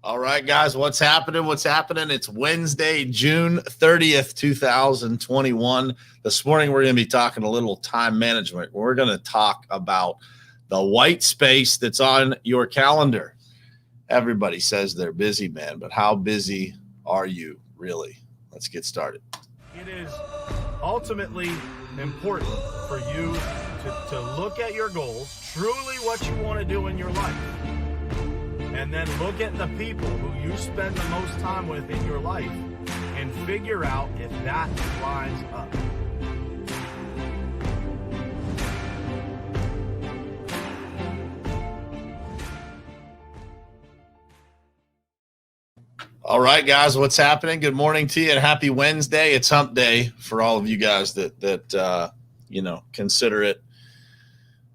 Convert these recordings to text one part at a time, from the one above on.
All right, guys, what's happening? What's happening? It's Wednesday, June 30th, 2021. This morning, we're going to be talking a little time management. We're going to talk about the white space that's on your calendar. Everybody says they're busy, man, but how busy are you really? Let's get started. It is ultimately important for you to look at your goals, truly what you want to do in your life. And then look at the people who you spend the most time with in your life and figure out if that lines up. All right, guys, what's happening? Good morning to you and happy Wednesday. It's hump day for all of you guys that consider it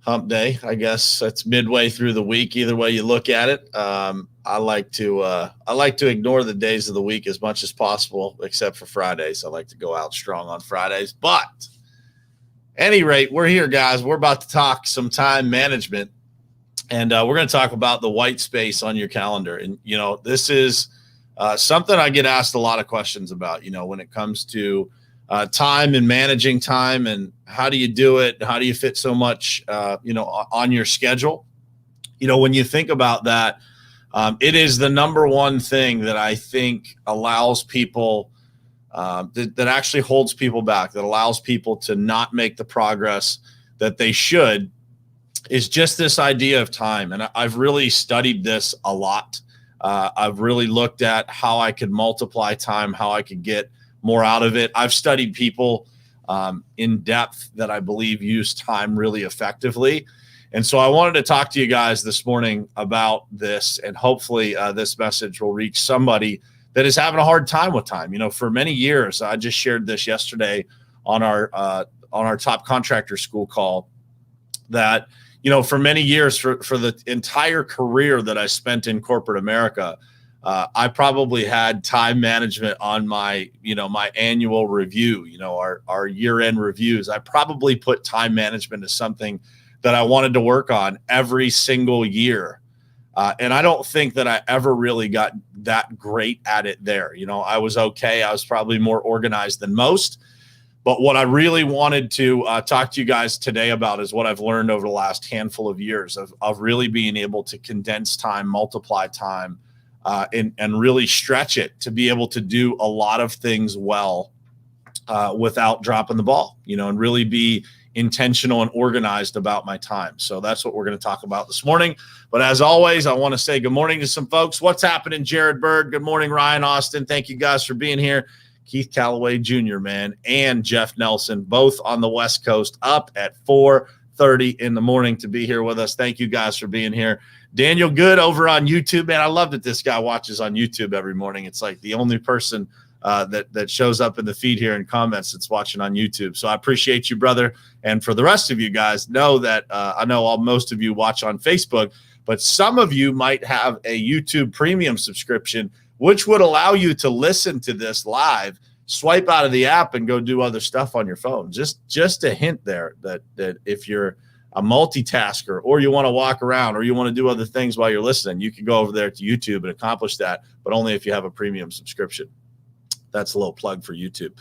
hump day. I guess that's midway through the week. Either way you look at it, I like to ignore the days of the week as much as possible, except for Fridays. I like to go out strong on Fridays. But at any rate, we're here, guys. We're about to talk some time management, and we're going to talk about the white space on your calendar. And this is something I get asked a lot of questions about. When it comes to time and managing time, and how do you do it? How do you fit so much, on your schedule? When you think about that, it is the number one thing that I think allows people, that actually holds people back, that allows people to not make the progress that they should, is just this idea of time. And I've really studied this a lot. I've really looked at how I could multiply time, how I could get more out of it. I've studied people in depth that I believe use time really effectively. And so I wanted to talk to you guys this morning about this, and hopefully this message will reach somebody that is having a hard time with time. For many years, I just shared this yesterday on our top contractor school call, that for many years, for the entire career that I spent in corporate America, I probably had time management on my annual review, our year-end reviews. I probably put time management as something that I wanted to work on every single year. And I don't think that I ever really got that great at it there. I was okay. I was probably more organized than most. But what I really wanted to talk to you guys today about is what I've learned over the last handful of years of really being able to condense time, multiply time, and really stretch it to be able to do a lot of things well without dropping the ball, and really be intentional and organized about my time. So that's what we're going to talk about this morning. But as always, I want to say good morning to some folks. What's happening, Jared Bird? Good morning, Ryan Austin. Thank you guys for being here. Keith Calloway Jr., man, and Jeff Nelson, both on the West Coast, up at 4:30 in the morning to be here with us. Thank you guys for being here. Daniel Good over on YouTube, man. I love that this guy watches on YouTube every morning. It's like the only person that shows up in the feed here and comments that's watching on YouTube. So I appreciate you, brother. And for the rest of you guys, know that I know most of you watch on Facebook, but some of you might have a YouTube premium subscription, which would allow you to listen to this live, swipe out of the app, and go do other stuff on your phone. Just a hint there that if you're a multitasker, or you want to walk around, or you want to do other things while you're listening, you can go over there to YouTube and accomplish that, but only if you have a premium subscription. That's a little plug for YouTube.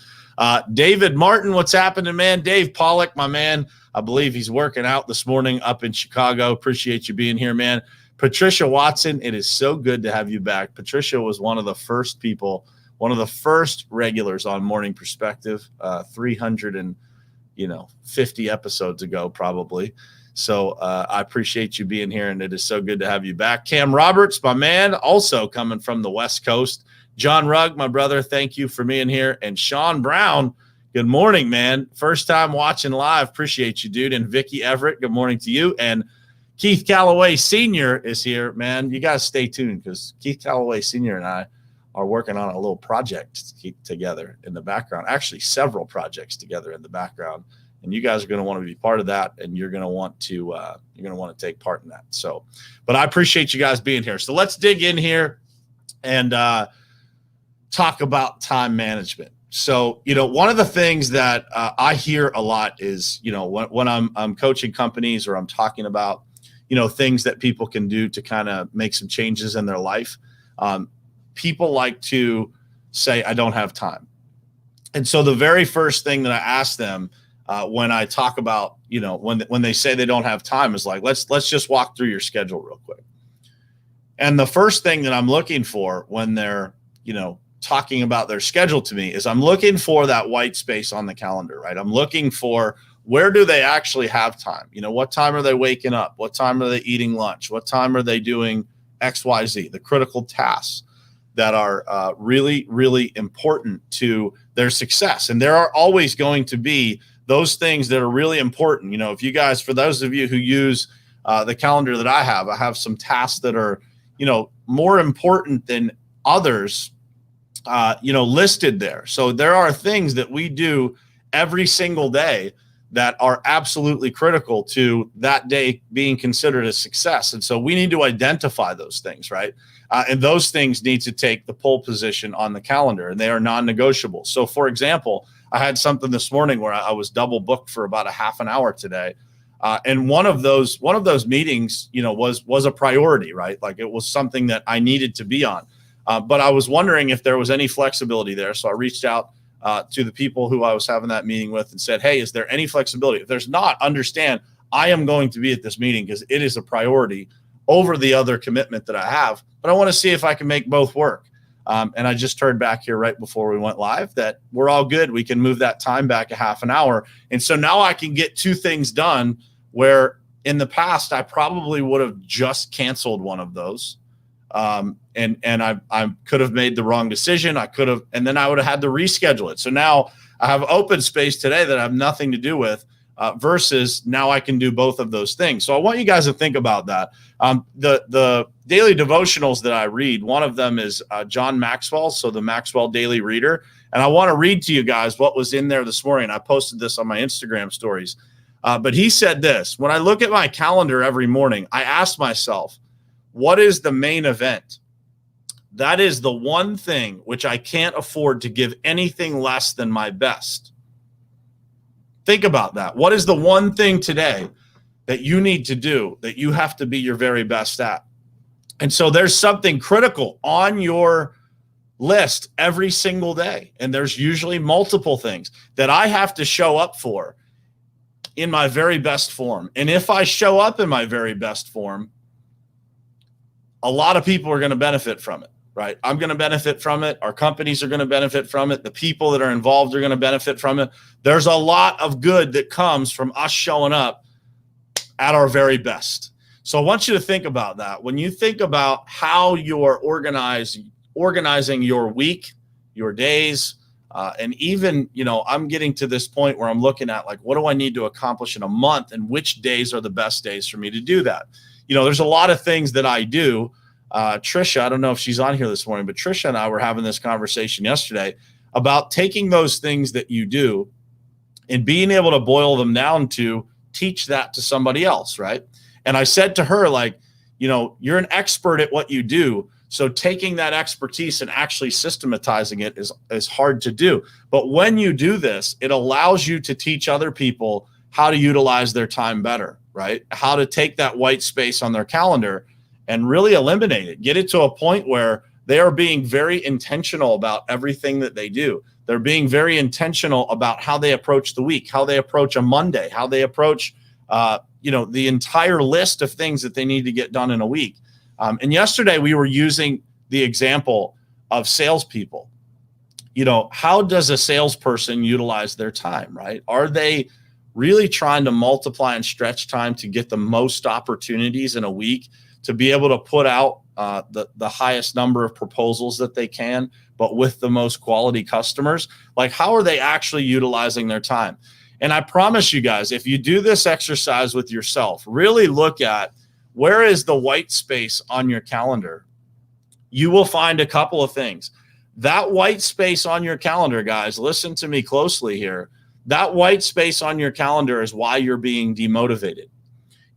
David Martin, what's happening, man? Dave Pollock, my man. I believe he's working out this morning up in Chicago. Appreciate you being here, man. Patricia Watson, it is so good to have you back. Patricia was one of the first people, one of the first regulars on Morning Perspective, 350 episodes ago, probably. So I appreciate you being here, and it is so good to have you back. Cam Roberts, my man, also coming from the West Coast. John Rugg, my brother, thank you for being here. And Sean Brown, good morning, man. First time watching live. Appreciate you, dude. And Vicky Everett, good morning to you. And Keith Calloway Sr. is here, man. You guys stay tuned, because Keith Calloway Sr. and I are working on a little project together in the background. Actually, several projects together in the background. And you guys are going to want to be part of that, and you're going to want to take part in that. So, but I appreciate you guys being here. So let's dig in here and talk about time management. So, one of the things that I hear a lot is, when I'm coaching companies, or I'm talking about, things that people can do to kind of make some changes in their life. People like to say, I don't have time. And so the very first thing that I ask them when I talk about, when they say they don't have time is like, let's just walk through your schedule real quick. And the first thing that I'm looking for when they're, talking about their schedule to me is I'm looking for that white space on the calendar, right? I'm looking for where do they actually have time? What time are they waking up? What time are they eating lunch? What time are they doing X, Y, Z, the critical tasks that are really, really important to their success. And there are always going to be those things that are really important. If you guys, for those of you who use the calendar that I have some tasks that are, more important than others, listed there. So there are things that we do every single day that are absolutely critical to that day being considered a success. And so we need to identify those things, right? And those things need to take the pole position on the calendar, and they are non-negotiable. So for example, I had something this morning where I was double booked for about a half an hour today. And one of those meetings, was a priority, right? Like it was something that I needed to be on. But I was wondering if there was any flexibility there. So I reached out to the people who I was having that meeting with and said, hey, is there any flexibility? If there's not, understand I am going to be at this meeting because it is a priority over the other commitment that I have. But I want to see if I can make both work. And I just heard back here right before we went live that we're all good. We can move that time back a half an hour. And so now I can get two things done where in the past I probably would have just canceled one of those. And I could have made the wrong decision. And then I would have had to reschedule it. So now I have open space today that I have nothing to do with, versus now I can do both of those things. So I want you guys to think about that. The daily devotionals that I read, one of them is John Maxwell, so the Maxwell Daily Reader. And I want to read to you guys what was in there this morning. I posted this on my Instagram stories. But he said this: when I look at my calendar every morning, I ask myself, what is the main event? That is the one thing which I can't afford to give anything less than my best. Think about that. What is the one thing today that you need to do that you have to be your very best at? And so there's something critical on your list every single day. And there's usually multiple things that I have to show up for in my very best form. And if I show up in my very best form, a lot of people are going to benefit from it, right? I'm going to benefit from it. Our companies are going to benefit from it. The people that are involved are going to benefit from it. There's a lot of good that comes from us showing up at our very best. So I want you to think about that. When you think about how you're organizing your week, your days, and even, I'm getting to this point where I'm looking at like, what do I need to accomplish in a month and which days are the best days for me to do that? There's a lot of things that I do. Trisha, I don't know if she's on here this morning, but Trisha and I were having this conversation yesterday about taking those things that you do and being able to boil them down to teach that to somebody else, right? And I said to her, like, you're an expert at what you do. So taking that expertise and actually systematizing it is hard to do. But when you do this, it allows you to teach other people how to utilize their time better, right? How to take that white space on their calendar and really eliminate it. Get it to a point where they are being very intentional about everything that they do. They're being very intentional about how they approach the week, how they approach a Monday, how they approach, the entire list of things that they need to get done in a week. And yesterday we were using the example of salespeople. How does a salesperson utilize their time, right? Are they really trying to multiply and stretch time to get the most opportunities in a week, to be able to put out the highest number of proposals that they can, but with the most quality customers? Like, how are they actually utilizing their time? And I promise you guys, if you do this exercise with yourself, really look at where is the white space on your calendar, you will find a couple of things. That white space on your calendar, guys, listen to me closely here. That white space on your calendar is why you're being demotivated.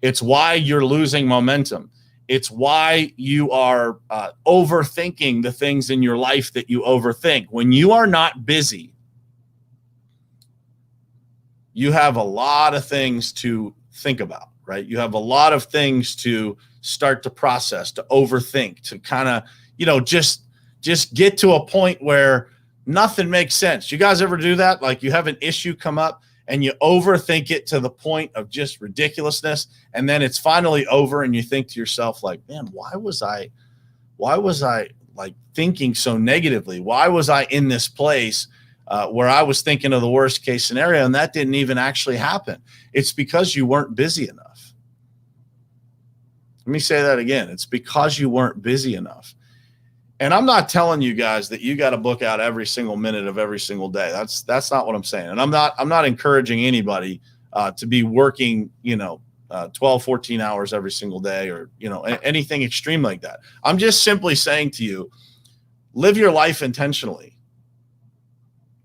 It's why you're losing momentum. It's why you are overthinking the things in your life that you overthink. When you are not busy, you have a lot of things to think about, right? You have a lot of things to start to process, to overthink, to kind of, just get to a point where nothing makes sense. You guys ever do that? Like you have an issue come up and you overthink it to the point of just ridiculousness. And then it's finally over and you think to yourself like, man, why was I like thinking so negatively? Why was I in this place where I was thinking of the worst case scenario and that didn't even actually happen? It's because you weren't busy enough. Let me say that again. It's because you weren't busy enough. And I'm not telling you guys that you got to book out every single minute of every single day. That's not what I'm saying. And I'm not encouraging anybody to be working, 12, 14 hours every single day or, anything extreme like that. I'm just simply saying to you, live your life intentionally.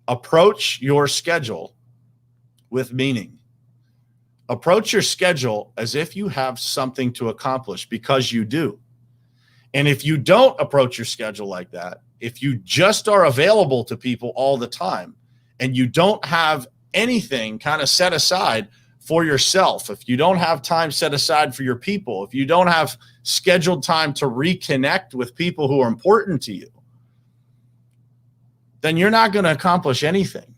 Approach your schedule with meaning. Approach your schedule as if you have something to accomplish, because you do. And if you don't approach your schedule like that, if you just are available to people all the time and you don't have anything kind of set aside for yourself, if you don't have time set aside for your people, if you don't have scheduled time to reconnect with people who are important to you, then you're not going to accomplish anything.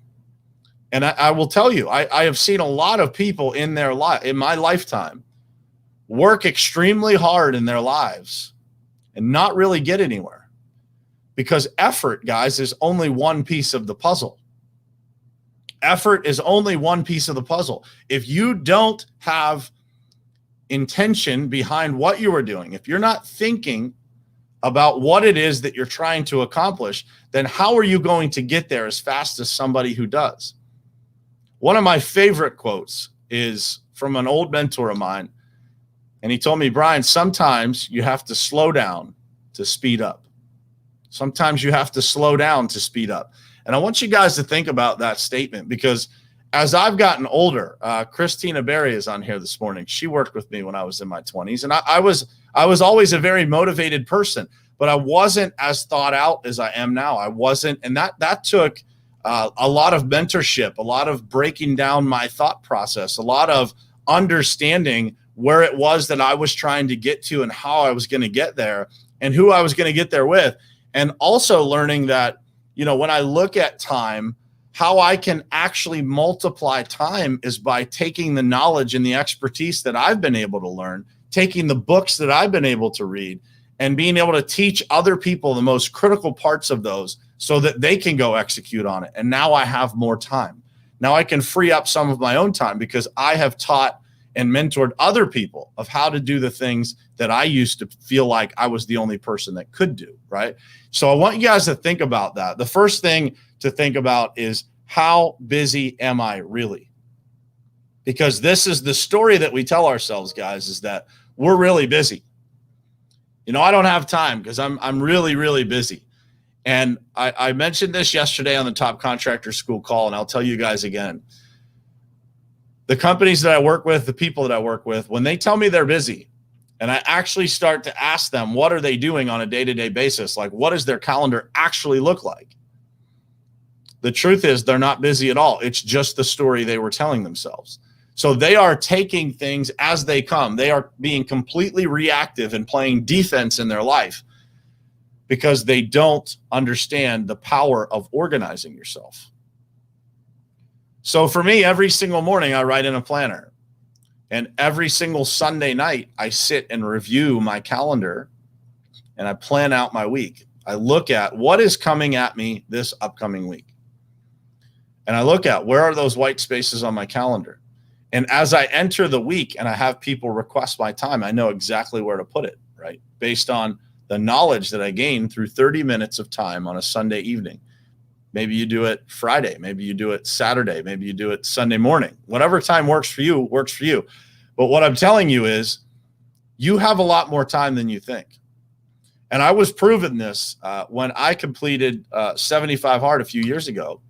And I will tell you, I have seen a lot of people in my lifetime work extremely hard in their lives and not really get anywhere, because effort, guys, is only one piece of the puzzle. Effort is only one piece of the puzzle. If you don't have intention behind what you are doing, if you're not thinking about what it is that you're trying to accomplish, then how are you going to get there as fast as somebody who does? One of my favorite quotes is from an old mentor of mine. And he told me, Brian, sometimes you have to slow down to speed up. Sometimes you have to slow down to speed up. And I want you guys to think about that statement, because as I've gotten older, Christina Berry is on here this morning. She worked with me when I was in my 20s. And I was always a very motivated person, but I wasn't as thought out as I am now. I wasn't. And that took a lot of mentorship, a lot of breaking down my thought process, a lot of understanding where it was that I was trying to get to and how I was going to get there and who I was going to get there with. And also learning that, when I look at time, how I can actually multiply time is by taking the knowledge and the expertise that I've been able to learn, taking the books that I've been able to read, and being able to teach other people the most critical parts of those so that they can go execute on it. And now I have more time. Now I can free up some of my own time because I have taught and mentored other people of how to do the things that I used to feel like I was the only person that could do, right? So I want you guys to think about that. The first thing to think about is, how busy am I really? Because this is the story that we tell ourselves, guys, is that we're really busy. I don't have time because I'm really, really busy. And I mentioned this yesterday on the Top Contractor School call, and I'll tell you guys again. The companies that I work with, the people that I work with, when they tell me they're busy, and I actually start to ask them, what are they doing on a day-to-day basis? Like, what does their calendar actually look like? The truth is they're not busy at all. It's just the story they were telling themselves. So they are taking things as they come. They are being completely reactive and playing defense in their life because they don't understand the power of organizing yourself. So for me, every single morning I write in a planner, and every single Sunday night I sit and review my calendar and I plan out my week. I look at what is coming at me this upcoming week. And I look at where are those white spaces on my calendar. And as I enter the week and I have people request my time, I know exactly where to put it, right? Based on the knowledge that I gained through 30 minutes of time on a Sunday evening. Maybe you do it Friday. Maybe you do it Saturday. Maybe you do it Sunday morning. Whatever time works for you, works for you. But what I'm telling you is you have a lot more time than you think. And I was proven this when I completed 75 Hard a few years ago.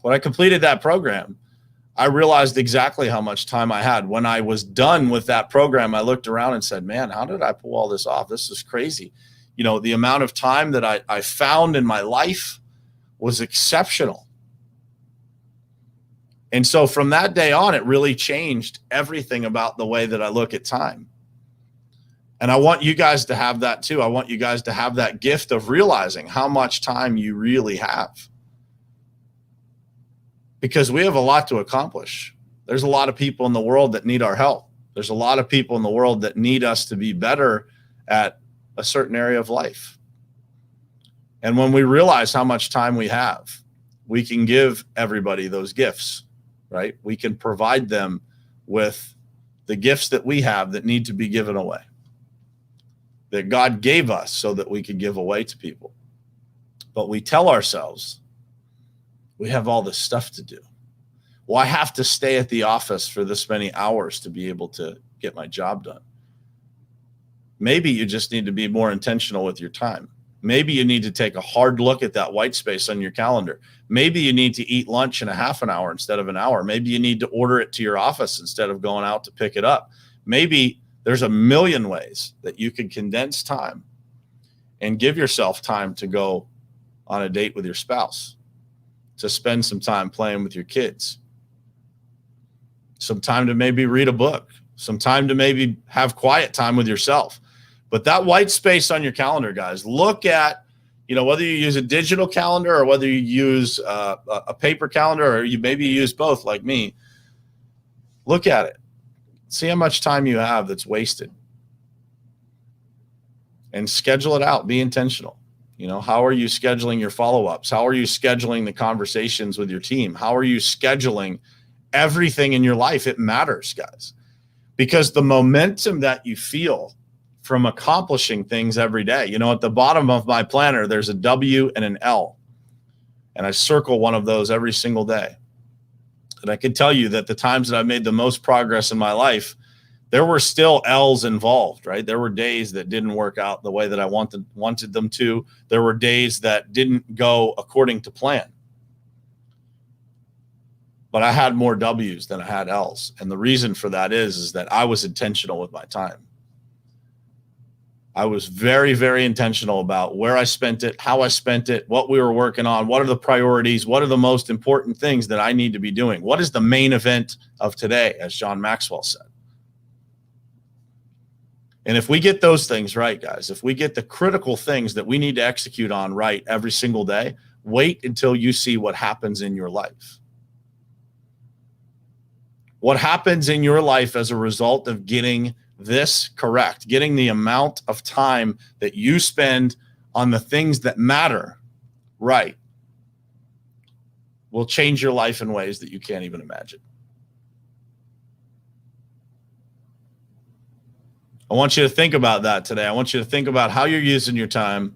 When I completed that program, I realized exactly how much time I had. When I was done with that program, I looked around and said, man, how did I pull all this off? This is crazy. The amount of time that I found in my life was exceptional. And so from that day on, it really changed everything about the way that I look at time. And I want you guys to have that too. I want you guys to have that gift of realizing how much time you really have. Because we have a lot to accomplish. There's a lot of people in the world that need our help. There's a lot of people in the world that need us to be better at a certain area of life. And when we realize how much time we have, we can give everybody those gifts, right? We can provide them with the gifts that we have that need to be given away, that God gave us so that we could give away to people. But we tell ourselves, we have all this stuff to do. Well, I have to stay at the office for this many hours to be able to get my job done. Maybe you just need to be more intentional with your time. Maybe you need to take a hard look at that white space on your calendar. Maybe you need to eat lunch in a half an hour instead of an hour. Maybe you need to order it to your office instead of going out to pick it up. Maybe there's a million ways that you can condense time and give yourself time to go on a date with your spouse, to spend some time playing with your kids, some time to maybe read a book, some time to maybe have quiet time with yourself. But that white space on your calendar, guys, look at, whether you use a digital calendar or whether you use a paper calendar or you maybe use both like me, look at it. See how much time you have that's wasted. And schedule it out. Be intentional. How are you scheduling your follow-ups? How are you scheduling the conversations with your team? How are you scheduling everything in your life? It matters, guys, because the momentum that you feel from accomplishing things every day. At the bottom of my planner, there's a W and an L, and I circle one of those every single day. And I can tell you that the times that I've made the most progress in my life, there were still L's involved, right? There were days that didn't work out the way that I wanted them to. There were days that didn't go according to plan. But I had more W's than I had L's. And the reason for that is that I was intentional with my time. I was very, very intentional about where I spent it, how I spent it, what we were working on, what are the priorities, what are the most important things that I need to be doing? What is the main event of today, as John Maxwell said? And if we get those things right, guys, if we get the critical things that we need to execute on right every single day, wait until you see what happens in your life. What happens in your life as a result of getting this correct, getting the amount of time that you spend on the things that matter right, will change your life in ways that you can't even imagine. I want you to think about that today. I want you to think about how you're using your time,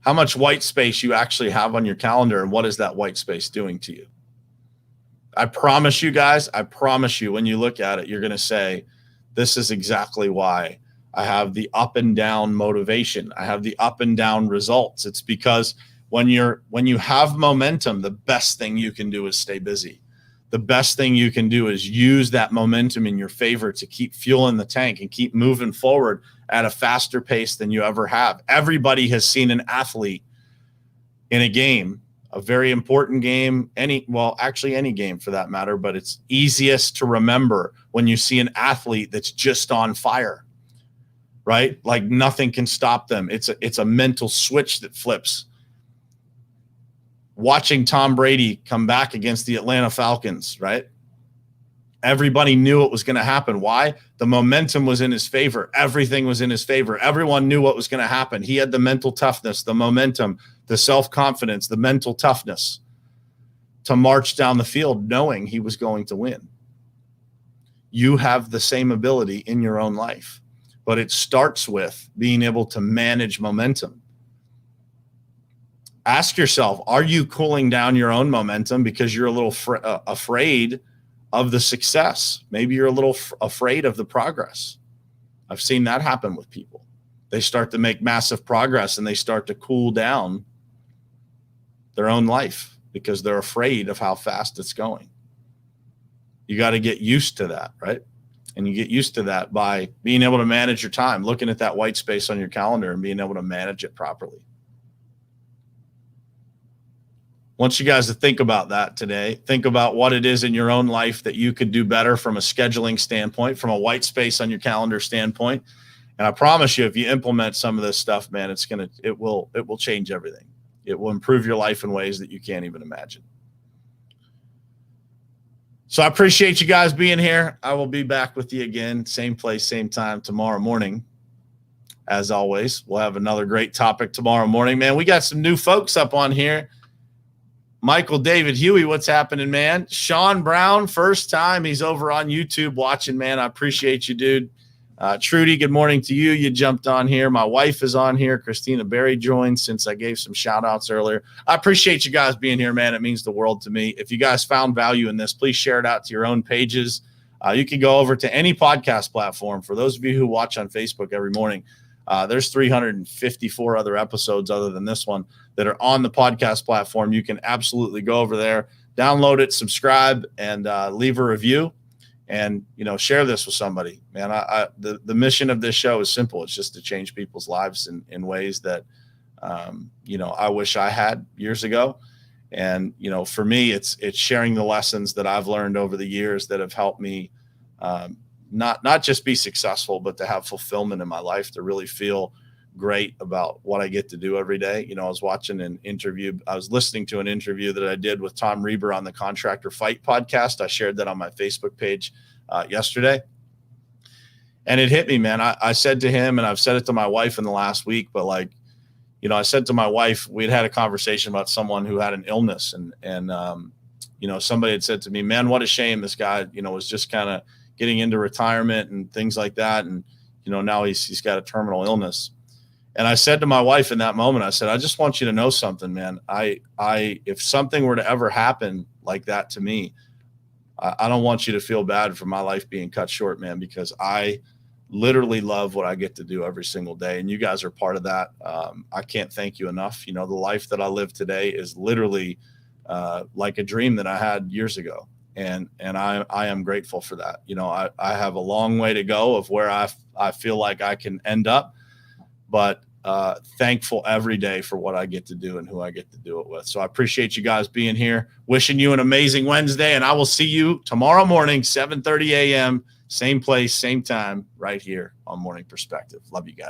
how much white space you actually have on your calendar, and what is that white space doing to you? I promise you guys, when you look at it, you're going to say, this is exactly why I have the up and down motivation. I have the up and down results. It's because when you have momentum, the best thing you can do is stay busy. The best thing you can do is use that momentum in your favor to keep fueling the tank and keep moving forward at a faster pace than you ever have. Everybody has seen an athlete in a game, a very important game, any game for that matter, but it's easiest to remember when you see an athlete that's just on fire, right? Like nothing can stop them. It's a mental switch that flips. Watching Tom Brady come back against the Atlanta Falcons, right? Everybody knew it was going to happen. Why? The momentum was in his favor. Everything was in his favor. Everyone knew what was going to happen. He had the mental toughness, the momentum, the self-confidence, the mental toughness to march down the field knowing he was going to win. You have the same ability in your own life, but it starts with being able to manage momentum. Ask yourself, are you cooling down your own momentum because you're a little afraid of the success? Maybe you're a little afraid of the progress. I've seen that happen with people. They start to make massive progress and they start to cool down their own life because they're afraid of how fast it's going. You got to get used to that, right? And you get used to that by being able to manage your time, looking at that white space on your calendar and being able to manage it properly. want you guys to think about that today. Think about what it is in your own life that you could do better from a scheduling standpoint, from a white space on your calendar standpoint. And I promise you, if you implement some of this stuff, man, it will change everything. It will improve your life in ways that you can't even imagine. So I appreciate you guys being here. I will be back with you again, same place, same time tomorrow morning. As always, we'll have another great topic tomorrow morning, man. We got some new folks up on here. Michael David Huey, what's happening, man? Sean Brown, first time. He's over on YouTube watching, man. I appreciate you, dude. Trudy, good morning to you. You jumped on here. My wife is on here. Christina Berry joined since I gave some shout outs earlier. I appreciate you guys being here, man. It means the world to me. If you guys found value in this, please share it out to your own pages. You can go over to any podcast platform. For those of you who watch on Facebook every morning, there's 354 other episodes other than this one that are on the podcast platform. You can absolutely go over there, download it, subscribe, and leave a review. And, share this with somebody, man. The mission of this show is simple. It's just to change people's lives in ways that, I wish I had years ago. And, for me, it's sharing the lessons that I've learned over the years that have helped me not just be successful, but to have fulfillment in my life, to really feel great about what I get to do every day. I was listening to an interview that I did with Tom Reber on the Contractor Fight podcast. I shared that on my Facebook page yesterday. And it hit me, man. I said to him, and I've said it to my wife in the last week, but I said to my wife, we'd had a conversation about someone who had an illness and somebody had said to me, man, what a shame this guy, was just kind of getting into retirement and things like that. And, now he's got a terminal illness. And I said to my wife in that moment, I said, I just want you to know something, man. If something were to ever happen like that to me, I don't want you to feel bad for my life being cut short, man, because I literally love what I get to do every single day. And you guys are part of that. I can't thank you enough. The life that I live today is literally like a dream that I had years ago. And I am grateful for that. I have a long way to go of where I feel like I can end up, but thankful every day for what I get to do and who I get to do it with. So I appreciate you guys being here. Wishing you an amazing Wednesday, and I will see you tomorrow morning, 7:30 a.m., same place, same time, right here on Morning Perspective. Love you guys.